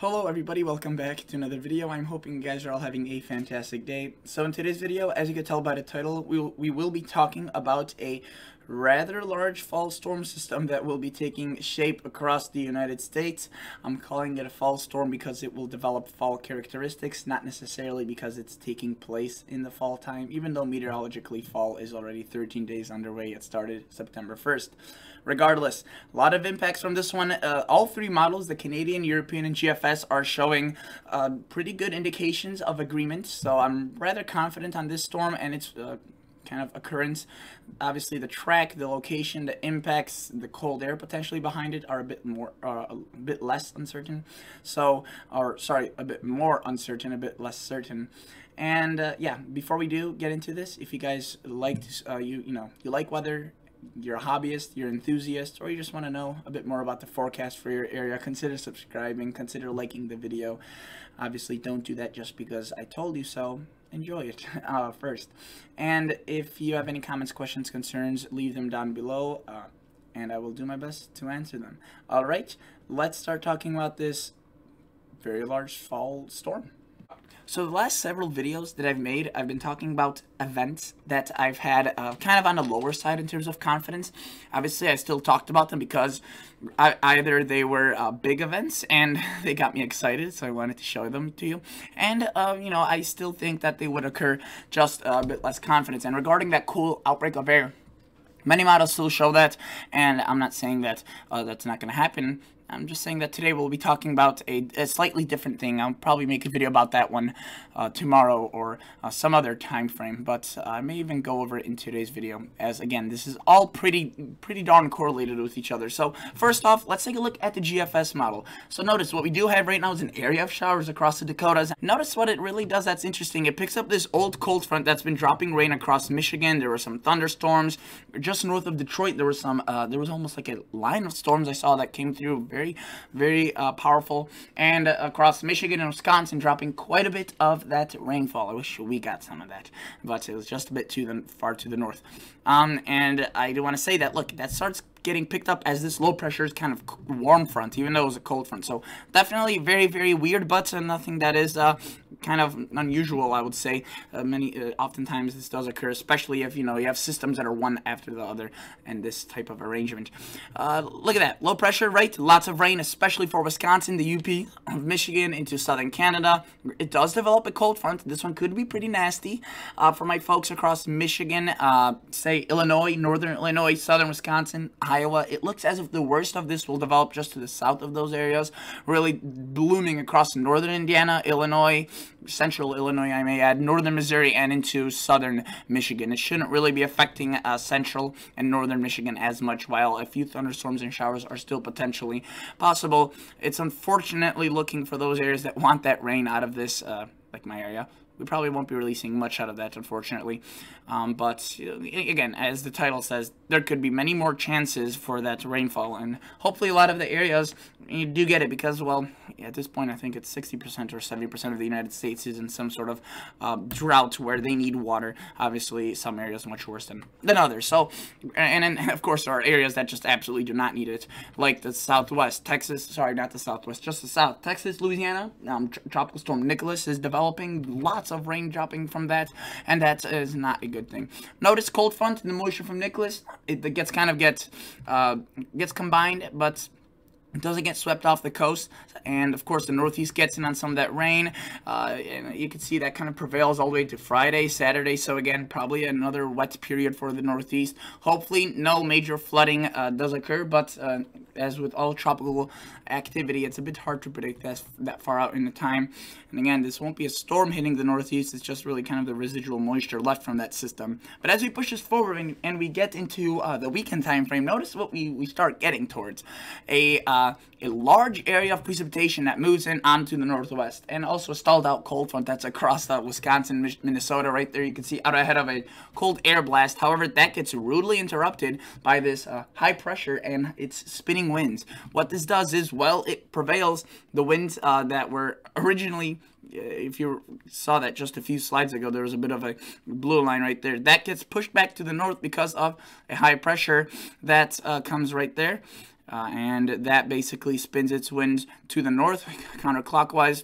Hello everybody, welcome back to another video. I'm hoping you guys are all having a fantastic day. So in today's video, as you can tell by the title, we will be talking about a rather large fall storm system that will be taking shape across the United States. I'm calling it a fall storm because it will develop fall characteristics, not necessarily because it's taking place in the fall time, even though meteorologically fall is already 13 days underway. It started September 1st. Regardless, a lot of impacts from this one. All three models, the Canadian, European, and GFS, are showing pretty good indications of agreement, so I'm rather confident on this storm and its kind of occurrence. Obviously, the track, the location, the impacts, the cold air potentially behind it are a bit less uncertain. So, a bit more uncertain, a bit less certain. And yeah, before we do get into this, if you guys like you like weather, you're a hobbyist, you're an enthusiast, or you just want to know a bit more about the forecast for your area, consider subscribing, consider liking the video. Obviously, don't do that just because I told you so. Enjoy it first. And if you have any comments, questions, concerns, leave them down below, and I will do my best to answer them. Alright, let's start talking about this very large fall storm. So the last several videos that I've made, I've been talking about events that I've had kind of on the lower side in terms of confidence. Obviously, I still talked about them because either they were big events and they got me excited, so I wanted to show them to you. And, I still think that they would occur, just a bit less confidence. And regarding that cool outbreak of air, many models still show that, and I'm not saying that that's not going to happen. I'm just saying that today we'll be talking about a slightly different thing. I'll probably make a video about that one tomorrow or some other time frame, but I may even go over it in today's video, as again, this is all pretty darn correlated with each other. So first off, let's take a look at the Gfs model. So notice what we do have right now is an area of showers across the Dakotas. Notice what it really does that's interesting. It picks up this old cold front that's been dropping rain across Michigan. There were some thunderstorms just north of Detroit. There was almost like a line of storms I saw that came through, very powerful, and across Michigan and Wisconsin, dropping quite a bit of that rainfall. I wish we got some of that, but it was just a bit far to the north. And I do want to say that, look, that starts getting picked up as this low pressure is kind of warm front, even though it was a cold front. So definitely very weird, but nothing that is kind of unusual, I would say. Oftentimes this does occur, especially if you have systems that are one after the other and this type of arrangement. Look at that, low pressure, right? Lots of rain, especially for Wisconsin, the UP of Michigan into southern Canada. It does develop a cold front. This one could be pretty nasty for my folks across Michigan, say Illinois, northern Illinois, southern Wisconsin, Iowa. It looks as if the worst of this will develop just to the south of those areas, really ballooning across northern Indiana, Illinois, central Illinois, I may add, northern Missouri, and into southern Michigan. It shouldn't really be affecting central and northern Michigan as much, while a few thunderstorms and showers are still potentially possible. It's unfortunately looking for those areas that want that rain out of this, like my area. We probably won't be releasing much out of that, unfortunately. But, again, as the title says, there could be many more chances for that rainfall. And hopefully a lot of the areas, you do get it because, well, at this point, I think it's 60% or 70% of the United States is in some sort of drought where they need water. Obviously, some areas much worse than others. So, and then, of course, there are areas that just absolutely do not need it, like the Southwest, Texas. Sorry, not the Southwest, just the South. Texas, Louisiana, Tropical Storm Nicholas is developing. Lots of rain dropping from that, and that is not a good thing. Notice cold front and the moisture from Nicholas, it gets combined, but it doesn't get swept off the coast, and of course the Northeast gets in on some of that rain, and you can see that kind of prevails all the way to Friday, Saturday, so again, probably another wet period for the Northeast. Hopefully no major flooding does occur, but as with all tropical activity, it's a bit hard to predict that far out in the time. And again, this won't be a storm hitting the Northeast, it's just really kind of the residual moisture left from that system. But as we push this forward and we get into the weekend time frame, notice what we start getting towards. A large area of precipitation that moves in onto the northwest, and also a stalled out cold front that's across Wisconsin, Minnesota. Right there you can see out ahead of a cold air blast. However, that gets rudely interrupted by this high pressure and its spinning winds. What this does is, well, it prevails the winds that were originally, if you saw that just a few slides ago, there was a bit of a blue line right there. That gets pushed back to the north because of a high pressure that comes right there. and that basically spins its winds to the north, clockwise,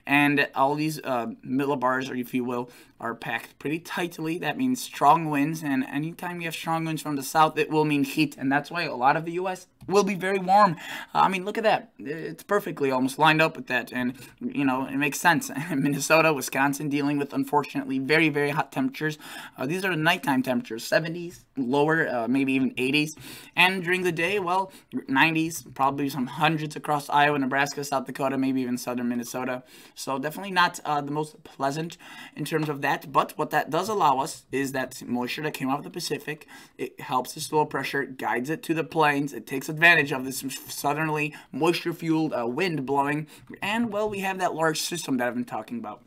and all these millibars, or if you will, are packed pretty tightly. That means strong winds, and anytime you have strong winds from the south, it will mean heat, and that's why a lot of the U.S. will be very warm. I mean, look at that. It's perfectly almost lined up with that, and, you know, it makes sense. Minnesota, Wisconsin dealing with, unfortunately, very, very hot temperatures. These are the nighttime temperatures, 70s, lower, maybe even 80s, and during the day, well, 90s, probably some hundreds across Iowa, Nebraska, South Dakota, maybe even southern Minnesota. So definitely not the most pleasant in terms of that, but what that does allow us is that moisture that came off the Pacific. It helps the low pressure, guides it to the plains, it takes advantage of this southerly moisture-fueled wind blowing, and, well, we have that large system that I've been talking about.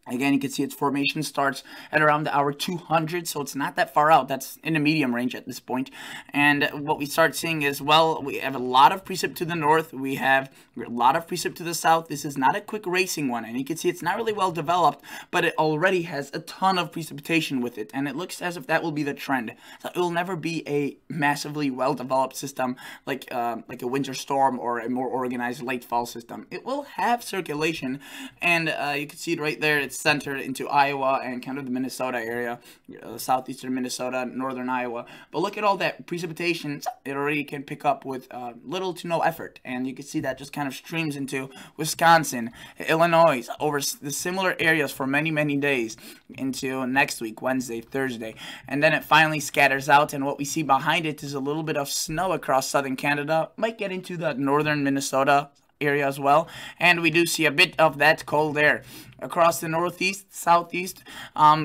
Again, you can see its formation starts at around the hour 200, so it's not that far out. That's in the medium range at this point. And what we start seeing is, well, we have a lot of precip to the north. We have a lot of precip to the south. This is not a quick racing one, and you can see it's not really well developed, but it already has a ton of precipitation with it, and it looks as if that will be the trend. So it will never be a massively well-developed system like a winter storm or a more organized late fall system. It will have circulation, and you can see it right there. It's centered into Iowa and kind of the Minnesota area, southeastern Minnesota, northern Iowa. But look at all that precipitation it already can pick up with little to no effort. And you can see that just kind of streams into Wisconsin, Illinois, over the similar areas for many, many days into next week, Wednesday, Thursday. And then it finally scatters out, and what we see behind it is a little bit of snow across southern Canada. Might get into the northern Minnesota area as well, and we do see a bit of that cold air across the northeast, southeast.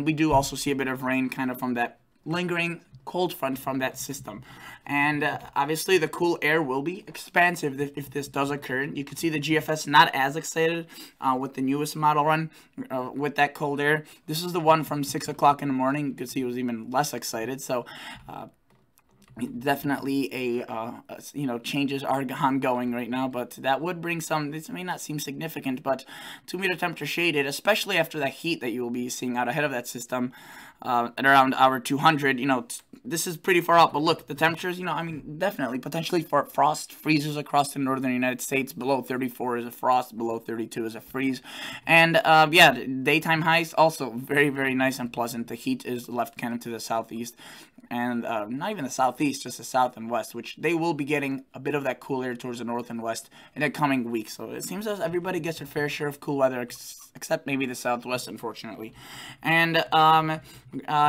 We do also see a bit of rain kind of from that lingering cold front from that system, and obviously the cool air will be expansive if this does occur. You can see the GFS not as excited with the newest model run with that cold air. This is the one from 6 o'clock in the morning. You can see it was even less excited, so definitely changes are ongoing right now, but that would bring some. This may not seem significant, but 2-meter temperature shaded, especially after that heat that you will be seeing out ahead of that system at around hour 200. This is pretty far out, but look, the temperatures, definitely potentially for frost freezes across the northern United States. Below 34 is a frost, below 32 is a freeze, and yeah, daytime highs also very, very nice and pleasant. The heat is left kind of to the southeast, and not even the southeast, just the south and west, which they will be getting a bit of that cool air towards the north and west in the coming weeks. So it seems as everybody gets their fair share of cool weather, except maybe the southwest, unfortunately. And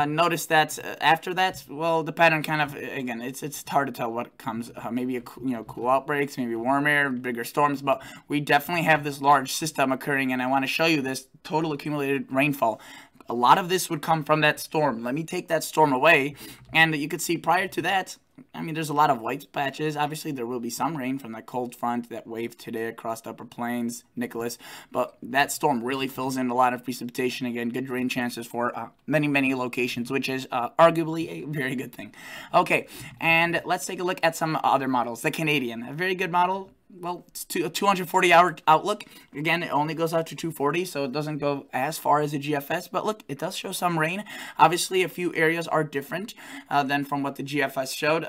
notice that after that, well, the pattern kind of, again, it's hard to tell what comes. Maybe cool outbreaks, maybe warm air, bigger storms, but we definitely have this large system occurring, and I want to show you this total accumulated rainfall. A lot of this would come from that storm. Let me take that storm away, and you could see prior to that, there's a lot of white patches. Obviously, there will be some rain from that cold front that waved today across the upper plains, Nicholas, but that storm really fills in a lot of precipitation. Again, good rain chances for many, many locations, which is arguably a very good thing. Okay, and let's take a look at some other models. The Canadian, a very good model. Well, it's a 240-hour outlook. Again, it only goes out to 240, so it doesn't go as far as the GFS. But look, it does show some rain. Obviously, a few areas are different than from what the GFS showed.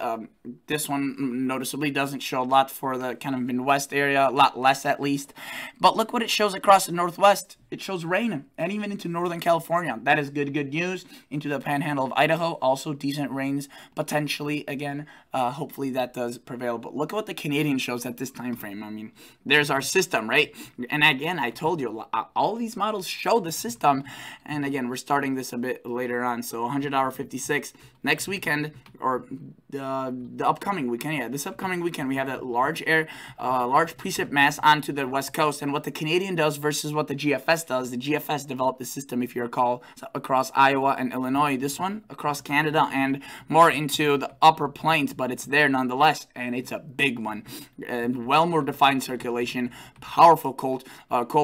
This one noticeably doesn't show a lot for the kind of Midwest area, a lot less at least. But look what it shows across the Northwest. It shows rain, and even into Northern California. That is good news. Into the panhandle of Idaho, also decent rains potentially. Again, hopefully that does prevail. But look at what the Canadian shows at this time frame. There's our system, right? And again, I told you, all these models show the system. And again, we're starting this a bit later on. So 100-hour 56 next weekend, or the upcoming weekend. Yeah, this upcoming weekend, we have that large precip mass onto the west coast. And what the Canadian does versus what the GFS does, the GFS developed the system, if you recall, across Iowa and Illinois. This one across Canada and more into the upper plains, but it's there nonetheless, and it's a big one. And well more defined circulation, powerful cold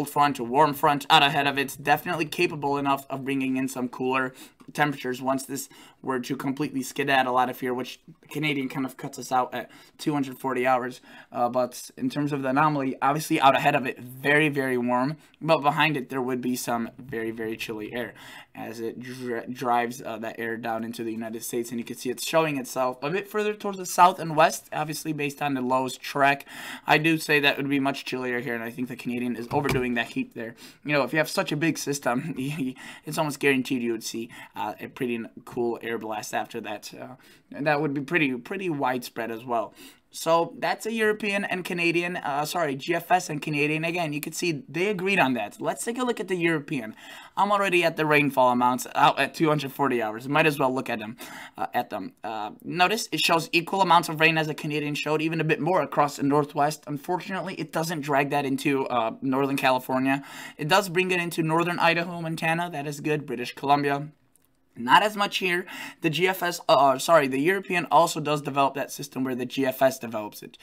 front to warm front out ahead of it. Definitely capable enough of bringing in some cooler temperatures once this were to completely skedaddle out of here, which the Canadian kind of cuts us out at 240 hours. But in terms of the anomaly, obviously out ahead of it, very, very warm, but behind it there would be some very, very chilly air as it drives that air down into the United States, and you can see it's showing itself a bit further towards the south and west, obviously based on the low's track. I do say that it would be much chillier here, and I think the Canadian is overdoing that heat there. You know, if you have such a big system, it's almost guaranteed you would see a pretty cool air blast after that, and that would be pretty widespread as well. So that's a European and Canadian, GFS and Canadian. Again, you can see they agreed on that. Let's take a look at the European. I'm already at the rainfall amounts out at 240 hours. Might as well look at them. Notice it shows equal amounts of rain as the Canadian showed, even a bit more across the Northwest. Unfortunately, it doesn't drag that into Northern California. It does bring it into Northern Idaho, Montana. That is good. British Columbia. Not as much here. The the European also does develop that system where the GFS develops it,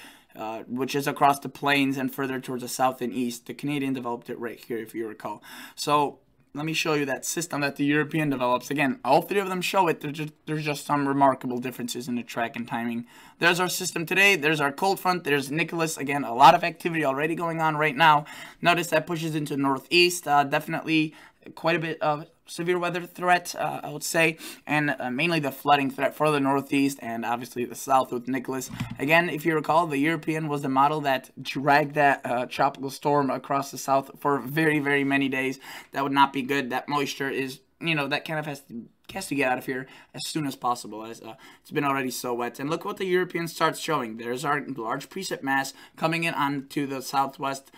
which is across the plains and further towards the south and east. The Canadian developed it right here, if you recall. So let me show you that system that the European develops. Again, all three of them show it. There's just some remarkable differences in the track and timing. There's our system today. There's our cold front. There's Nicholas. Again, a lot of activity already going on right now. Notice that pushes into northeast. Definitely quite a bit of severe weather threat, I would say, and mainly the flooding threat for the northeast and obviously the south with Nicholas. Again, if you recall, the European was the model that dragged that tropical storm across the south for very, very many days. That would not be good. That moisture is, you know, that kind of has to get out of here as soon as possible, as it's been already so wet. And look what the European starts showing. There's our large precip mass coming in onto the southwest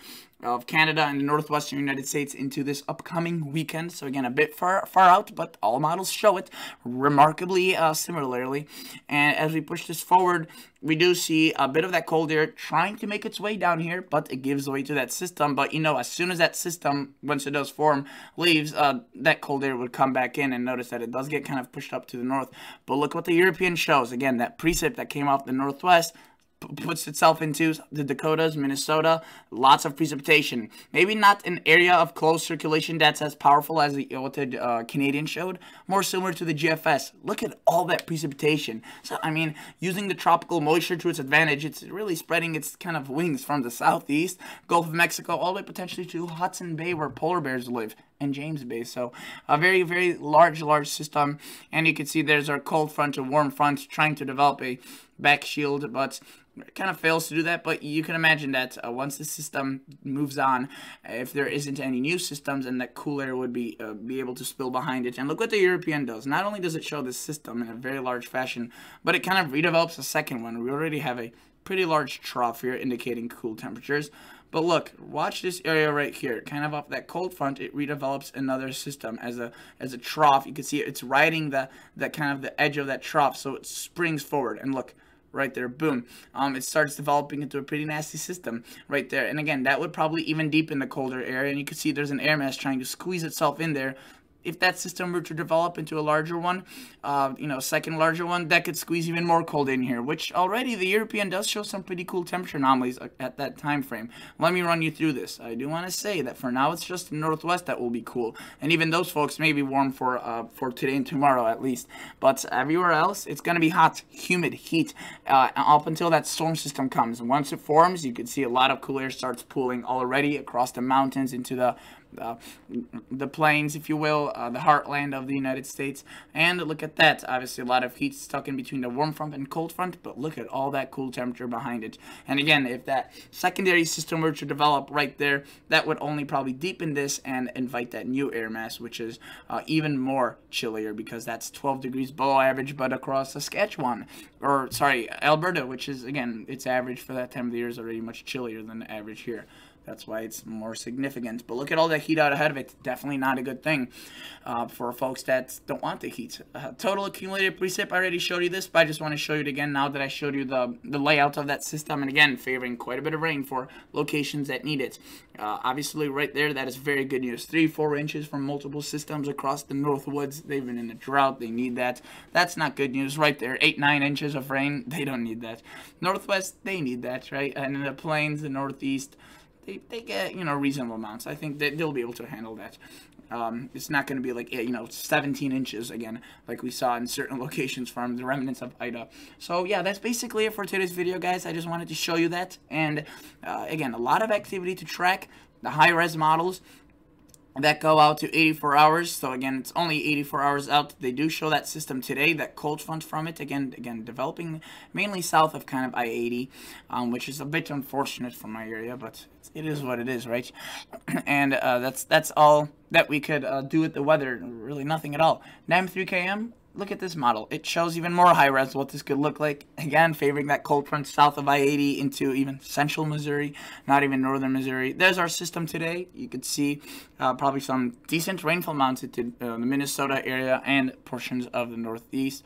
of Canada and the northwestern United States into this upcoming weekend. So again, a bit far out, but all models show it remarkably similarly. And as we push this forward, we do see a bit of that cold air trying to make its way down here, but it gives way to that system. But you know, as soon as that system, once it does form, leaves, that cold air would come back in, and notice that it does get kind of pushed up to the north. But look what the European shows. Again, that precip that came off the northwest puts itself into the Dakotas, Minnesota, lots of precipitation. Maybe not an area of close circulation that's as powerful as what the Canadian showed, more similar to the GFS. Look at all that precipitation. So, I mean, using the tropical moisture to its advantage, it's really spreading its kind of wings from the southeast, Gulf of Mexico, all the way potentially to Hudson Bay where polar bears live, and James Bay. So a very, very large system. And you can see there's our cold front and warm front trying to develop a back shield, but it kind of fails to do that. But you can imagine that once the system moves on, if there isn't any new systems, and that cool air would be able to spill behind it. And look what the European does. Not only does it show this system in a very large fashion, but it kind of redevelops a second one. We already have a pretty large trough here indicating cool temperatures. But look, watch this area right here. Kind of off that cold front, it redevelops another system as a trough. You can see it's riding the kind of the edge of that trough, so it springs forward. And look, right there, boom. It starts developing into a pretty nasty system right there. And again, that would probably even deepen the colder air. And you can see there's an air mass trying to squeeze itself in there. If that system were to develop into a larger one, second larger one, that could squeeze even more cold in here, which already the European does show some pretty cool temperature anomalies at that time frame. Let me run you through this. I do want to say that for now, it's just the northwest that will be cool. And even those folks may be warm for today and tomorrow at least. But everywhere else, it's going to be hot, humid, heat up until that storm system comes. And once it forms, you can see a lot of cool air starts pooling already across the mountains into the plains, if you will, the heartland of the United States. And look at that, obviously a lot of heat stuck in between the warm front and cold front, but look at all that cool temperature behind it. And again, if that secondary system were to develop right there, that would only probably deepen this and invite that new air mass, which is even more chillier, because that's 12 degrees below average, but across Saskatchewan, or sorry, Alberta, which is, again, its average for that time of the year is already much chillier than the average here. That's why it's more significant. But look at all that heat out ahead of it. Definitely not a good thing for folks that don't want the heat. Total accumulated precip, I already showed you this, but I just want to show you it again now that I showed you the layout of that system. And again, favoring quite a bit of rain for locations that need it. Obviously, right there, that is very good news. 3-4 inches from multiple systems across the Northwoods. They've been in a drought. They need that. That's not good news right there. 8-9 inches of rain. They don't need that. Northwest, they need that, right? And in the plains, the Northeast, they get, reasonable amounts. I think that they'll be able to handle that. It's not going to be like, 17 inches again, like we saw in certain locations from the remnants of Ida. So yeah, that's basically it for today's video, guys. I just wanted to show you that. And again, a lot of activity to track. The high-res models that go out to 84 hours. So again, it's only 84 hours out. They do show that system today, that cold front from it. Again, developing mainly south of kind of I-80, which is a bit unfortunate for my area, but it is what it is, right? And that's all that we could do with the weather. Really nothing at all. NAM 3KM. Look at this model. It shows even more high-res what this could look like. Again, favoring that cold front south of I-80 into even central Missouri, not even northern Missouri. There's our system today. You could see probably some decent rainfall mounted to the Minnesota area and portions of the Northeast.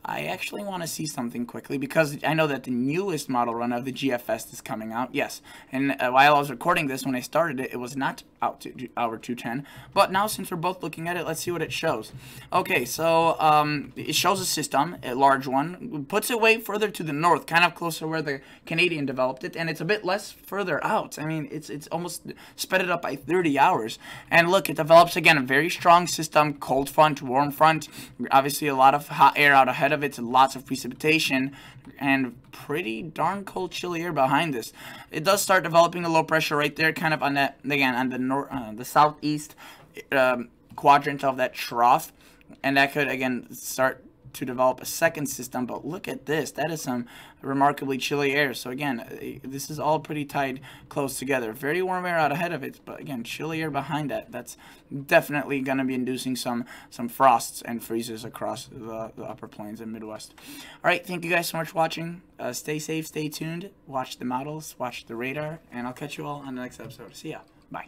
I actually want to see something quickly because I know that the newest model run of the Gfs is coming out. Yes, and while I was recording this, when I started it, it was not out to hour 210. But now, since we're both looking at it, let's see what it shows. Okay, so it shows a system, a large one, puts it way further to the north, kind of closer where the Canadian developed it, and it's a bit less further out. I mean, it's almost sped it up by 30 hours. And look, it develops again a very strong system, cold front, warm front, obviously a lot of hot air out ahead of it, lots of precipitation, and pretty darn cold, chilly air behind this. It does start developing a low pressure right there, kind of on that, again, on the southeast quadrant of that trough, and that could again start to develop a second system. But look at this, that is some remarkably chilly air. So again, this is all pretty tied close together. Very warm air out ahead of it, but again, chilly air behind that. That's definitely going to be inducing some frosts and freezes across the upper plains and Midwest. All right, thank you guys so much for watching. Stay safe, stay tuned, watch the models, watch the radar, and I'll catch you all on the next episode. See ya. Bye.